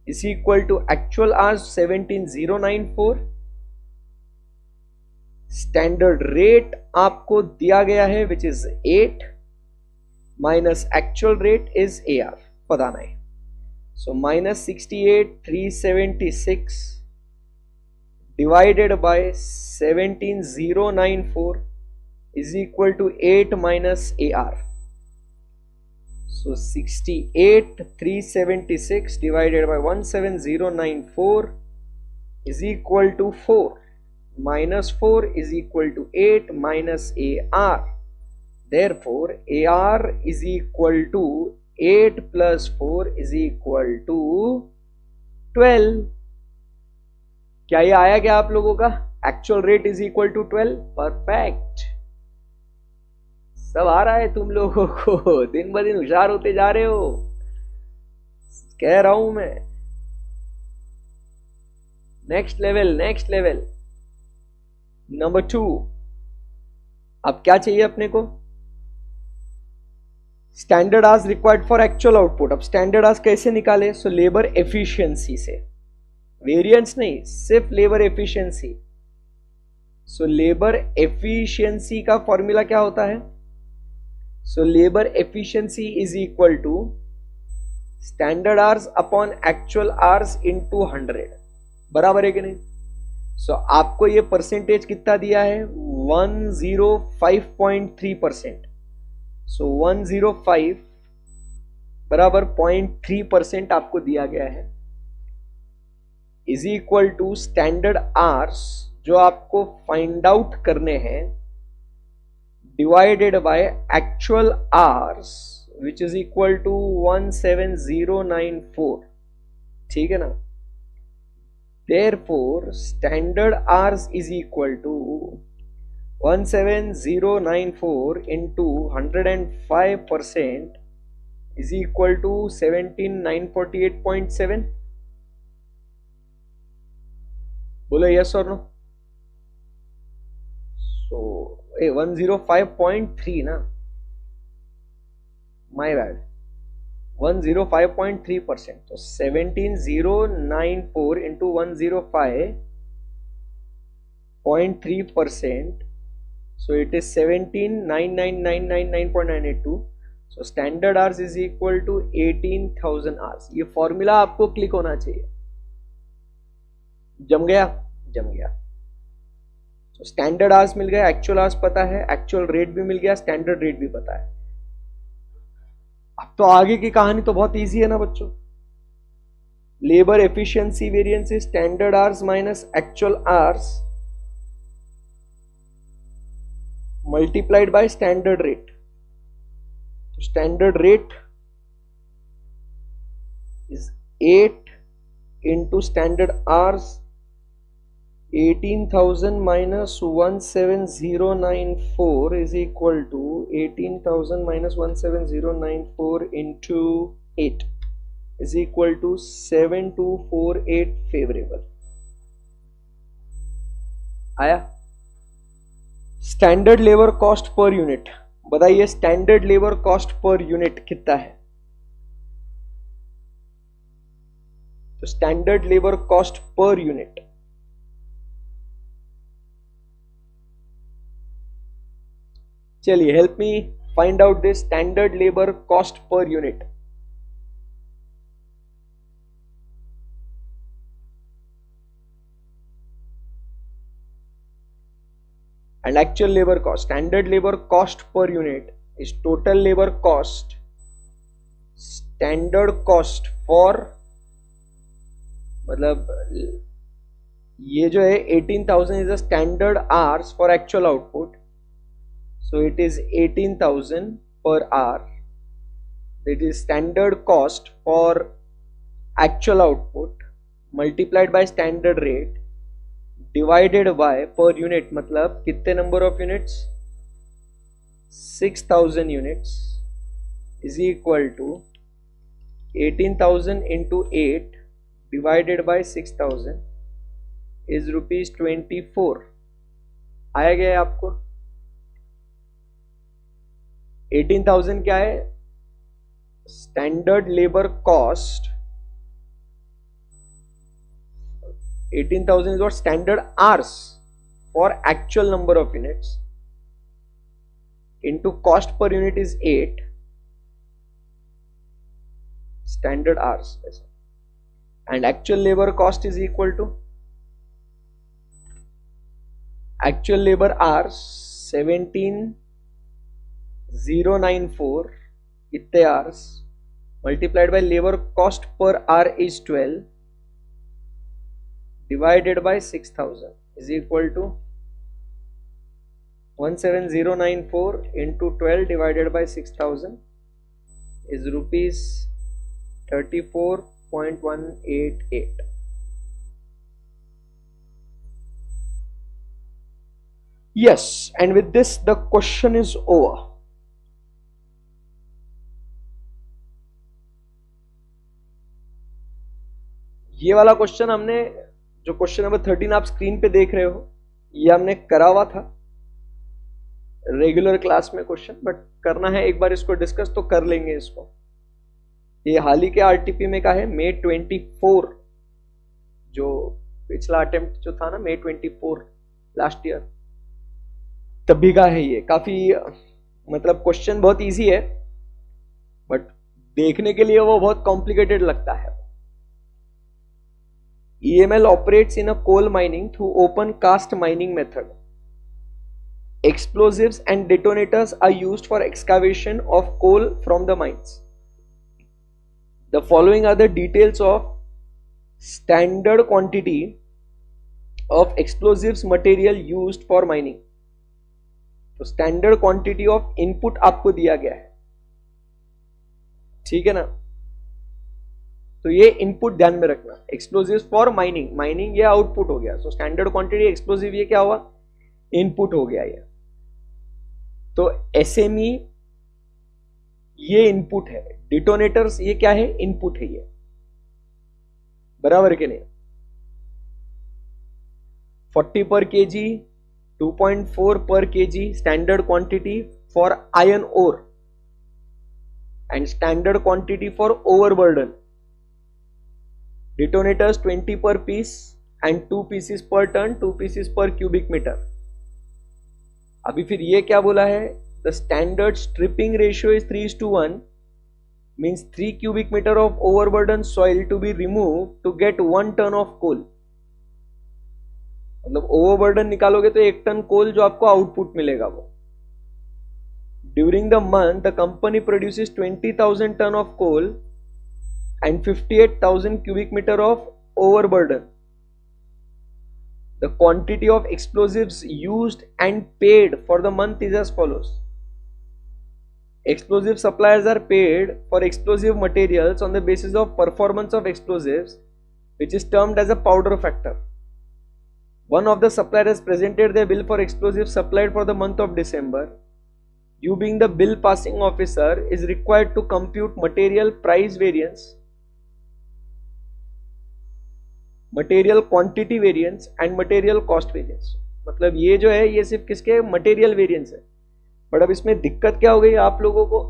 is equal to actual hours 17,094. Standard rate आपको दिया गया है which is 8 minus actual rate is AR, पता नहीं. So minus 68,376 divided by 17,094 is equal to 8 minus AR. So 68,376 divided by 17,094 is equal to 4. Minus 4 is equal to 8 minus AR. Therefore, AR is equal to 8 plus 4 is equal to 12. क्या ये आया क्या आप लोगों का? Actual rate is equal to 12. Perfect, सब आ रहा है तुम लोगों को, दिन ब दिन होशियार होते जा रहे हो, कह रहा हूं मैं. Next level, next level. Number 2, अब क्या चाहिए अपने को? Standard hours required for actual output. अब स्टैंडर्ड आवर्स कैसे निकाले? सो लेबर एफिशिएंसी से, वेरिएंस नहीं, सिर्फ labour efficiency. So labour efficiency का फॉर्मूला क्या होता है? So labour efficiency is equal to standard hours upon actual hours into 100. बराबर है कि नहीं? सो आपको ये परसेंटेज कितना दिया है? 105.3%. सो 105 बराबर 0.3% आपको दिया गया है, is equal to standard hours जो आपको फाइंड आउट करने हैं divided by actual hours which is equal to 17094. ठीक है ना? Therefore, standard hours is equal to 17094 into 105% is equal to 17,948.7. बोलो yes or no? सो 105.3 ना, माय बैड, 105.3%. तो 17094 into 105.3%. So it is 17,99999.982. So standard hours is equal to 18,000 hours. ये formula आपको click होना चाहिए. जम गया, जम गया. तो स्टैंडर्ड आवर्स मिल गया, एक्चुअल आवर्स पता है, एक्चुअल रेट भी मिल गया, स्टैंडर्ड रेट भी पता है. अब तो आगे की कहानी तो बहुत इजी है ना बच्चों. Labour efficiency variance is standard hours minus actual hours multiplied by standard rate. Standard rate is 8 into standard hours. 18,000 minus 17094 is equal to 18,000 minus 17094 into 8 is equal to 7248 favorable. आया. Standard labour cost per unit, बताइए standard labour cost per unit कितना है. तो standard labour cost per unit चलिए help me find out this standard labour cost per unit. and actual labor cost. Standard labor cost per unit is total labor cost, standard cost for, मतलब ये जो है 18,000 is a standard hours for actual output, so it is 18,000 per hour. That is standard cost for actual output multiplied by standard rate divided by per unit, मतलब कितने number of units, 6,000 units is equal to 18,000 into 8 divided by 6,000 is ₹24. आया गया आपको. 18,000 क्या है, standard labour cost. 18,000 is what standard hours for actual number of units into cost per unit is 8 standard hours, and actual labor cost is equal to actual labor hours 17,094 इतने hours multiplied by labor cost per hour is 12 divided by 6,000 is equal to 17094 into 12 divided by 6,000 is ₹34.188. Yes, and with this the question is over. ये वाला question हमने, जो question number 13 आप screen पे देख रहे हो, ये हमने करा हुआ था रेगुलर क्लास में क्वेश्चन, बट करना है एक बार इसको डिस्कस तो कर लेंगे इसको. ये हाल ही के आरटीपी में का है May 24, जो पिछला अटेम्प्ट जो था ना May 24 लास्ट ईयर, तभी का है. ये काफी मतलब क्वेश्चन बहुत इजी है बट देखने के लिए वो बहुत कॉम्प्लिकेटेड लगता है. EML operates in a coal mining through open cast mining method. Explosives and detonators are used for excavation of coal from the mines. The following are the details of standard quantity of explosives material used for mining. तो standard quantity of input आपको दिया गया है, ठीक है ना. तो ये इनपुट ध्यान में रखना. एक्सप्लोजिव्स फॉर माइनिंग, माइनिंग ये आउटपुट हो गया. सो स्टैंडर्ड क्वांटिटी एक्सप्लोजिव ये क्या हुआ, इनपुट हो गया ये. तो एसएमई ये इनपुट है, डिटोनेटर्स ये क्या है, इनपुट है ये. बराबर के नहीं. 40 per kg 2.4 per kg standard quantity for iron ore and standard quantity for overburden. Detonators 20 per piece and 2 pieces per ton, 2 pieces per cubic meter. अभी फिर ये क्या बोला है? The standard stripping ratio is 3:1, means 3 cubic meter of overburden soil to be removed to get 1 ton of coal. मतलब overburden निकालोगे तो 1 ton coal जो आपको आउटपुट मिलेगा वो. During the month the company produces 20,000 ton of coal and 58,000 cubic meter of overburden. The quantity of explosives used and paid for the month is as follows. Explosive suppliers are paid for explosive materials on the basis of performance of explosives, which is termed as a powder factor. One of the suppliers presented their bill for explosives supplied for the month of December. You, being the bill passing officer, is required to compute material price variance, material quantity variance and material cost variance. मतलब ये जो है ये सिर्फ किसके material variance है. But अब इसमें दिक्कत क्या हो गई आप लोगों को?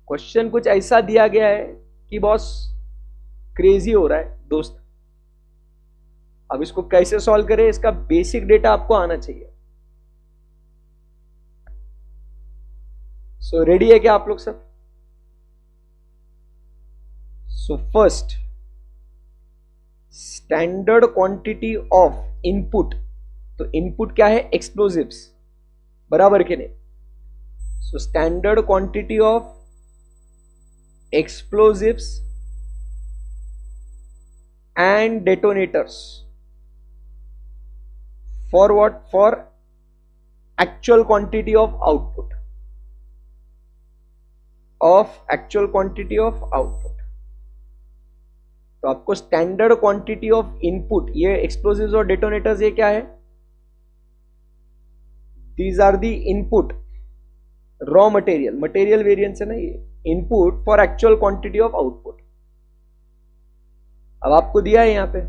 क्वेश्चन कुछ ऐसा दिया गया है कि बॉस क्रेजी हो रहा है दोस्त. अब इसको कैसे सॉल्व करें, इसका बेसिक डेटा आपको आना चाहिए. सो रेडी है क्या आप लोग सब? So first, standard quantity of input. तो इनपुट क्या है? एक्सप्लोजिव्स, बराबर के नहीं. So standard quantity of explosives and detonators for what? For actual quantity of output, of actual quantity of output. तो आपको स्टैंडर्ड क्वांटिटी ऑफ इनपुट, ये explosives और डेटोनेटर्स, ये क्या है? These are the input raw material, material variance है ना ये. Input for actual quantity of output. अब आपको दिया है यहां पे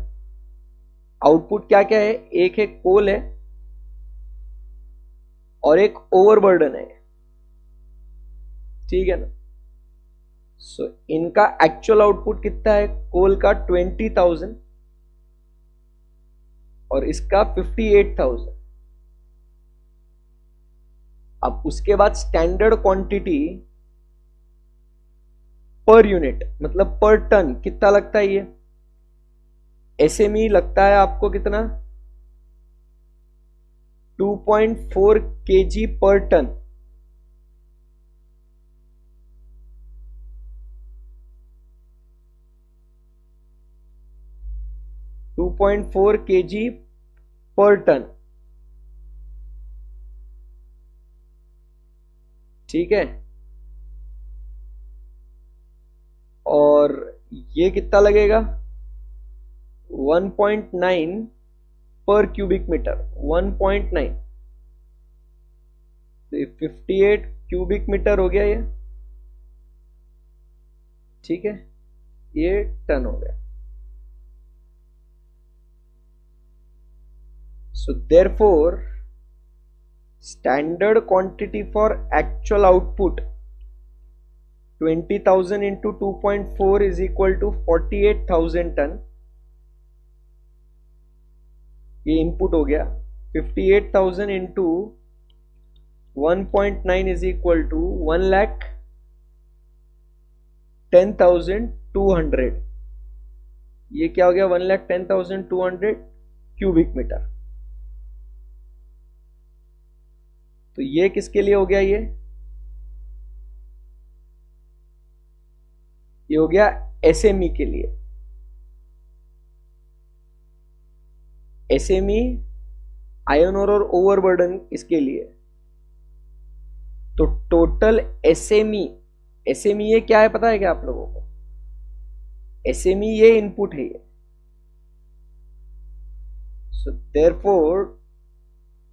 आउटपुट क्या क्या है. एक है कोल है और एक ओवरबर्डन है, ठीक है ना. सो इनका एक्चुअल आउटपुट कितना है? कोल का 20,000 और इसका 58,000. अब उसके बाद स्टैंडर्ड क्वांटिटी पर यूनिट, मतलब पर टन कितना लगता है ये? एसएमई लगता है आपको कितना? 2.4 kg per ton. .4 kg per ton, ठीक है. और ये कितना लगेगा? 1.9 पर क्यूबिक मीटर. 1.9, तो 58 क्यूबिक मीटर हो गया ये, ठीक है. ये टन हो गया. So therefore, standard quantity for actual output 20,000 into 2.4 is equal to 48,000 ton. ये इनपुट हो गया. 58,000 into 1.9 is equal to 1,10,200. ये क्या हो गया? 1,10,200 क्यूबिक मीटर. तो ये किसके लिए हो गया? ये हो गया एसएमई के लिए. एसएमई आयन और ओवरबर्डन इसके लिए. तो टोटल एसएमई, एसएमई ये क्या है पता है क्या आप लोगों को? एसएमई ये इनपुट है ये. So therefore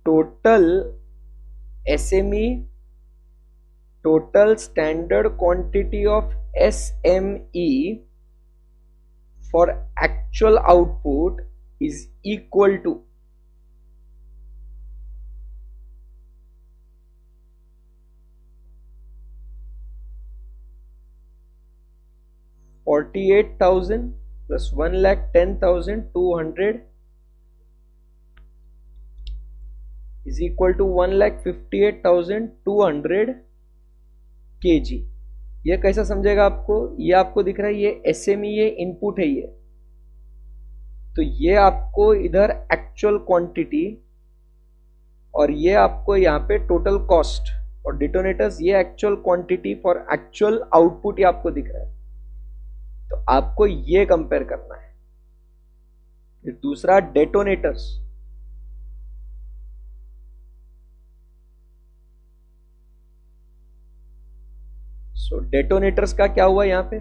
total SME, total standard quantity of SME for actual output is equal to 48,000 plus 1,10,200 is equal to 1,58,200 kg। ये कैसा समझेगा आपको? ये आपको दिख रहा है, ये एसएमई, ये इनपुट है ये, तो ये आपको इधर एक्चुअल क्वांटिटी और ये आपको यहाँ पे टोटल कॉस्ट, और डिटोनेटर्स ये actual quantity for actual output ये आपको दिख रहा है। तो आपको ये कंपेयर करना है। फिर दूसरा डेटोनेटर्स, सो डेटोनेटर्स का क्या हुआ यहां पे?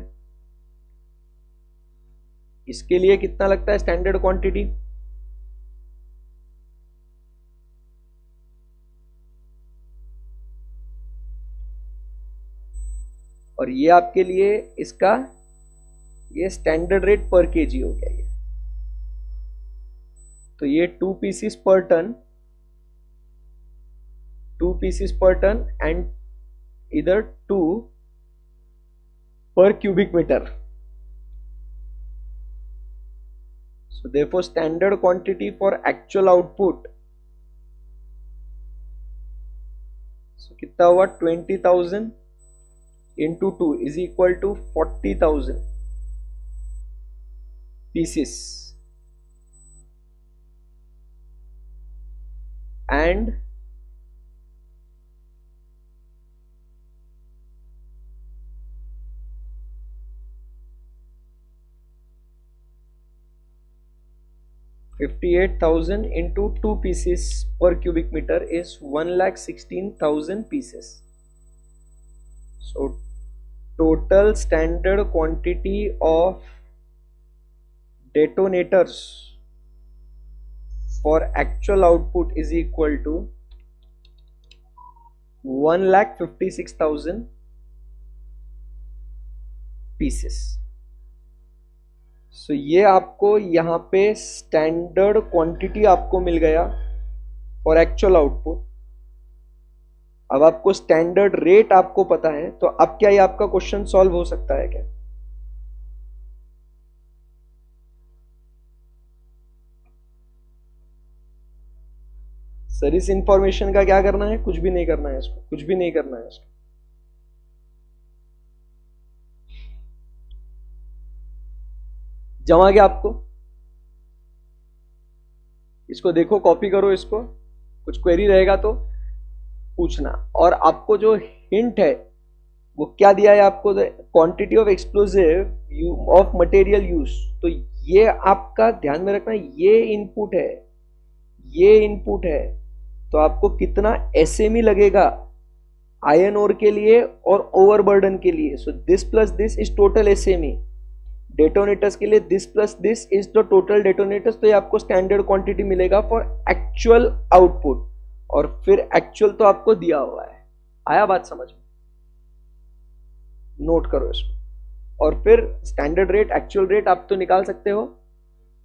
इसके लिए कितना लगता है स्टैंडर्ड क्वांटिटी? और ये आपके लिए इसका ये स्टैंडर्ड रेट पर केजी हो गया ये। तो ये 2 पीसीस पर टन, 2 पीसीस पर टन एंड इधर 2 per cubic meter. So therefore standard quantity for actual output, so कितना हुआ? 20,000 into 2 is equal to 40,000 pieces, and $58,000 into 2 pieces per cubic meter is 1,16,000 pieces. So total standard quantity of detonators for actual output is equal to 1,56,000 pieces. सो ये आपको यहाँ पे standard quantity आपको मिल गया for actual output. अब आपको standard rate आपको पता है, तो अब क्या ये आपका क्वेश्चन सॉल्व हो सकता है क्या? सर इस इंफॉर्मेशन का क्या करना है? कुछ भी नहीं करना है इसको, कुछ भी नहीं करना है इसको। जमा गया आपको? इसको देखो, कॉपी करो इसको, कुछ क्वेरी रहेगा तो पूछना। और आपको जो हिंट है वो क्या दिया है आपको? Quantity of explosive of material use. तो ये आपका ध्यान में रखना, ये इनपुट है, ये इनपुट है। तो आपको कितना एसएमई लगेगा आयन ओर के लिए और ओवरबर्डन के लिए। So this plus this is total SME. Detonators के लिए this plus this is the total detonators. तो ये आपको स्टैंडर्ड क्वांटिटी मिलेगा फॉर एक्चुअल आउटपुट, और फिर एक्चुअल तो आपको दिया हुआ है। आया बात समझ में? नोट करो इसको, और फिर स्टैंडर्ड रेट, एक्चुअल रेट आप तो निकाल सकते हो,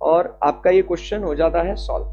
और आपका ये क्वेश्चन हो जाता है solve.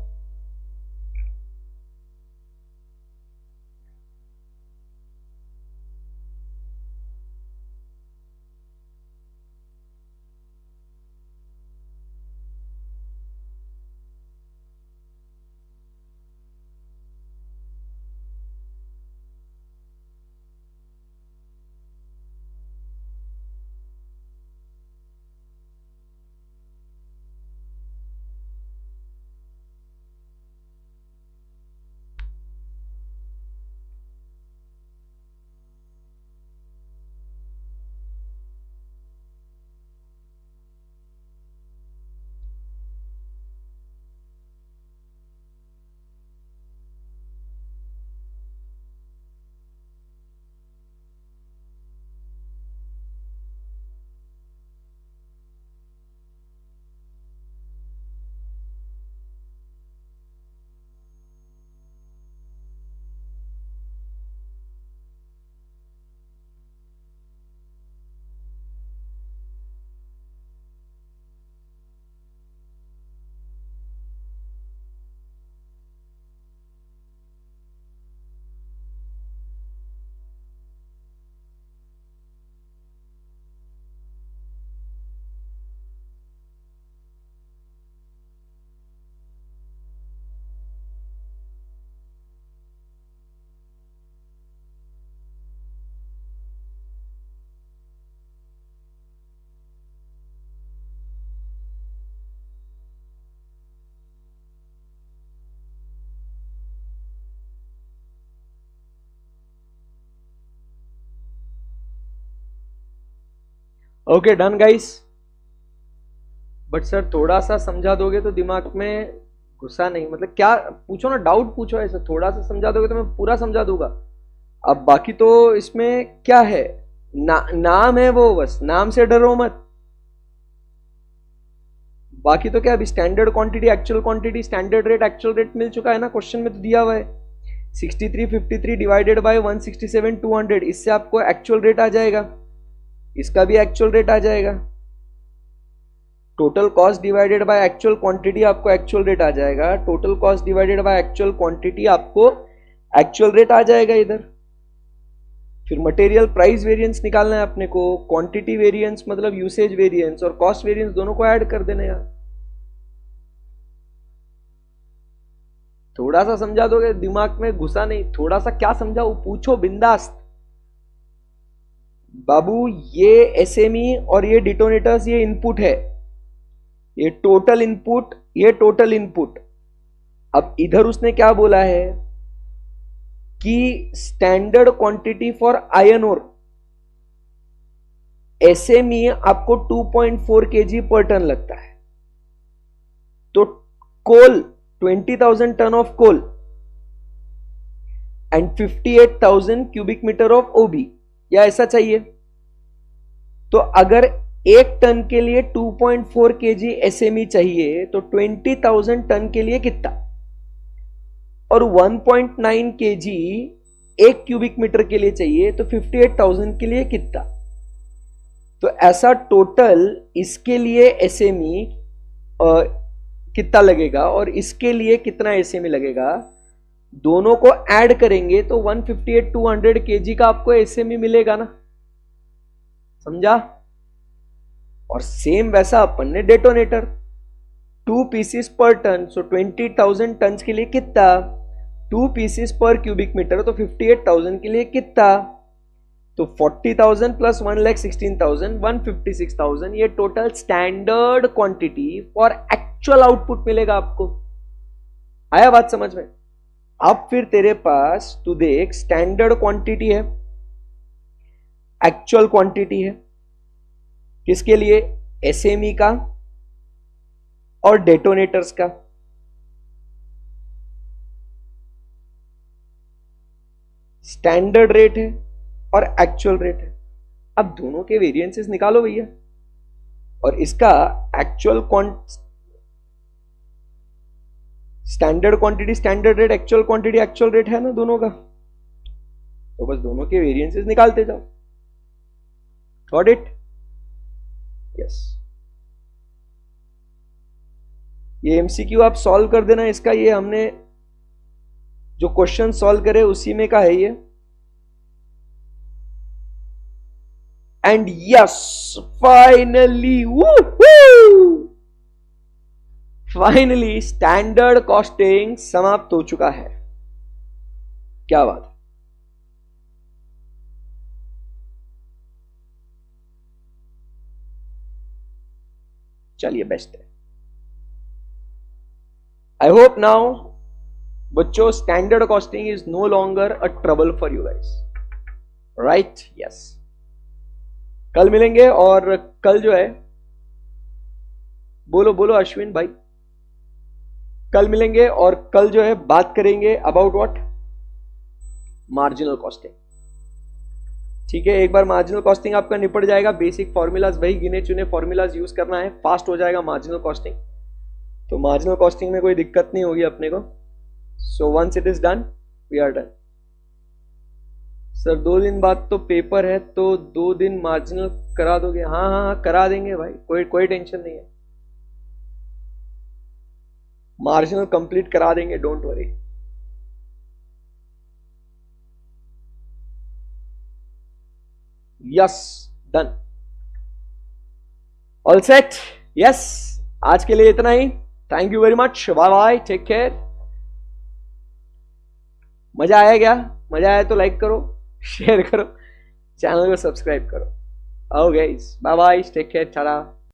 Okay done guys. But sir थोड़ा सा समझा दोगे तो दिमाग में घुसा नहीं, मतलब क्या पूछो ना, डाउट पूछो, ऐसे थोड़ा सा समझा दोगे तो मैं पूरा समझा दूंगा। अब बाकी तो इसमें क्या है, नाम है वो, बस नाम से डरो मत। बाकी तो क्या, अभी standard quantity, actual quantity, standard rate, actual rate मिल चुका है ना, क्वेश्चन में तो दिया हुआ है 6353 डिवाइडेड बाय 167 200, इससे आपको एक्चुअल रेट आ जाएगा, इसका भी एक्चुअल रेट आ जाएगा। Total cost divided by actual quantity, आपको एक्चुअल रेट आ जाएगा। Total cost divided by actual quantity, आपको एक्चुअल रेट आ जाएगा इधर। फिर मटेरियल प्राइस वेरिएंस निकालना है अपने को, क्वांटिटी वेरिएंस मतलब यूसेज वेरिएंस, और कॉस्ट वेरिएंस दोनों को ऐड कर देना यार। थोड़ा सा समझा दोगे, दिमाग में घुसा नहीं, थोड़ा सा क्या समझा वो पूछो बिंदास। बाबू ये एसएमई और ये डिटोनेटर्स, ये इनपुट है, ये टोटल इनपुट, ये टोटल इनपुट। अब इधर उसने क्या बोला है कि standard quantity for iron ore SME आपको 2.4 kg पर टन लगता है। तो coal 20,000 ton of coal and 58,000 cubic metre of OB, या ऐसा चाहिए। तो अगर एक टन के लिए 2.4 kg एसएमई चाहिए तो 20,000 टन के लिए कितना, और 1.9 kg एक क्यूबिक मीटर के लिए चाहिए तो 58,000 के लिए कितना। तो ऐसा टोटल इसके लिए एसएमई कितना लगेगा और इसके लिए कितना एसएमई लगेगा, दोनों को ऐड करेंगे तो 158-200 kg का आपको एसएमई मिलेगा ना, समझा। और सेम वैसा अपन ने डेटोनेटर 2 पीसेस पर टन, सो 20,000 टन के लिए कितना, 2 पीसेस पर क्यूबिक मीटर, तो 58,000 के लिए कितना, तो 40,000 प्लस 1,16,000 156,000, ये total standard quantity for actual output मिलेगा आपको। आया बात समझ में। अब फिर तेरे पास तू देख, स्टैंडर्ड क्वांटिटी है, एक्चुअल क्वांटिटी है, किसके लिए, एसएमई का और डेटोनेटर्स का। स्टैंडर्ड रेट है और एक्चुअल रेट है। अब दोनों के वेरिएंसेस निकालो भैया, और इसका actual standard quantity standard rate, actual quantity actual rate है ना दोनों का, तो बस दोनों के वेरिएंसेस निकालते जाओ। Got it? यस। ये एमसीक्यू आप सॉल्व कर देना इसका, ये हमने जो क्वेश्चन सॉल्व करे उसी में का है ये। And yes, finally finally standard costing समाप्त हो चुका है। क्या बात है। चलिए बेस्ट है। आई होप नाउ बच्चों standard costing is no longer a trouble for you guys, right? Yes. कल मिलेंगे, और कल जो है, बोलो बोलो अश्विन भाई, कल मिलेंगे और कल जो है बात करेंगे अबाउट व्हाट, मार्जिनल कॉस्टिंग। ठीक है, एक बार मार्जिनल कॉस्टिंग आपका निपट जाएगा, बेसिक फॉर्मूलाज वही गिने चुने फॉर्मूलाज यूज करना है, फास्ट हो जाएगा मार्जिनल कॉस्टिंग। तो मार्जिनल कॉस्टिंग में कोई दिक्कत नहीं होगी अपने को। So once it is done we are done. Sir 2 दिन बाद तो पेपर है, तो 2 दिन मार्जिनल करा दोगे? हाँ हाँ हाँ करा देंगे भाई, कोई टेंशन नहीं है, मार्जिनल कंप्लीट करा देंगे, don't worry. Yes, done, all set. Yes, आज के लिए इतना ही। Thank you very much, bye bye, take care. मजा आया क्या? मजा आया तो लाइक करो, शेयर करो, चैनल को सब्सक्राइब करो। Okay guys, bye bye, take care, Tata.